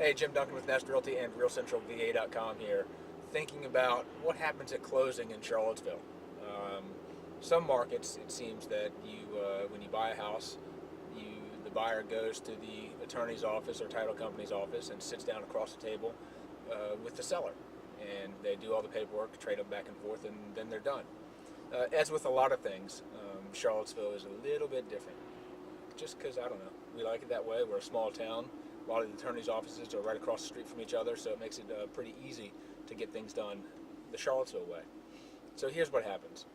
Hey, Jim Duncan with Nest Realty and RealCentralVA.com here, thinking about what happens at closing in Charlottesville. Some markets, it seems that when you buy a house, the buyer goes to the attorney's office or title company's office and sits down across the table with the seller, and they do all the paperwork, trade them back and forth, and then they're done. As with a lot of things, Charlottesville is a little bit different. Just because, I don't know, we like it that way. We're a small town. A lot of the attorneys' offices are right across the street from each other, so it makes it pretty easy to get things done the Charlottesville way. So here's what happens.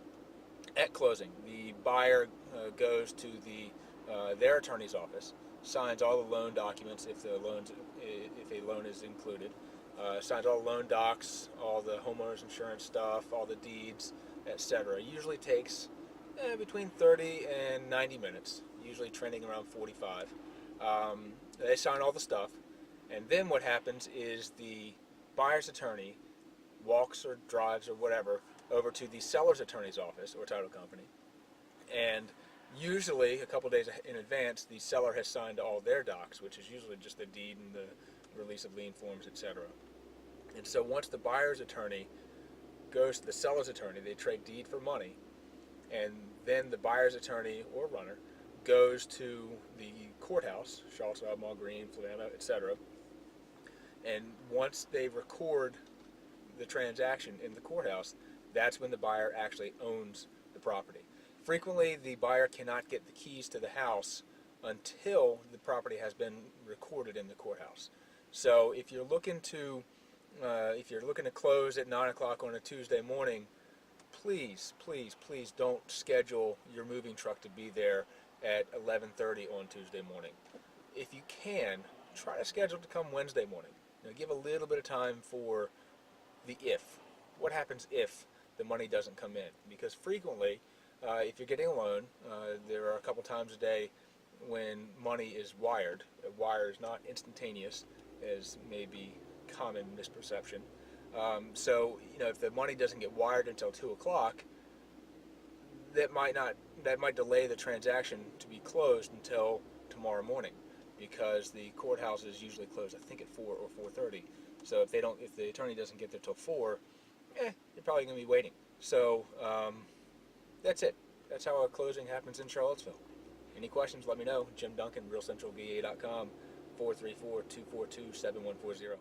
At closing, the buyer goes to their attorney's office, signs all the loan documents if a loan is included, signs all the loan docs, all the homeowners insurance stuff, all the deeds, etc. Usually takes between 30 and 90 minutes, usually trending around 45. They sign all the stuff, and then what happens is the buyer's attorney walks or drives or whatever over to the seller's attorney's office or title company, and usually a couple days in advance the seller has signed all their docs, which is usually just the deed and the release of lien forms, etc. And so once the buyer's attorney goes to the seller's attorney, they trade deed for money, and then the buyer's attorney or runner goes to the courthouse, Charlottesville, Albemarle Green, Flavanna, etc. And once they record the transaction in the courthouse, that's when the buyer actually owns the property. Frequently, the buyer cannot get the keys to the house until the property has been recorded in the courthouse. So if you're looking to close at 9 o'clock on a Tuesday morning, please, please, please don't schedule your moving truck to be there at 11:30 on Tuesday morning. If you can, try to schedule to come Wednesday morning. Give a little bit of time for the if. What happens if the money doesn't come in? Because frequently, if you're getting a loan, there are a couple times a day when money is wired. A wire is not instantaneous, as may be common misperception. So if the money doesn't get wired until 2 o'clock, that might delay the transaction to be closed until tomorrow morning, because the courthouse is usually closed, I think, at 4 or 4:30. So if the attorney doesn't get there till 4, you're probably going to be waiting. So that's it. That's how a closing happens in Charlottesville. Any questions? Let me know. Jim Duncan, RealCentralVA.com, 434-242-7140.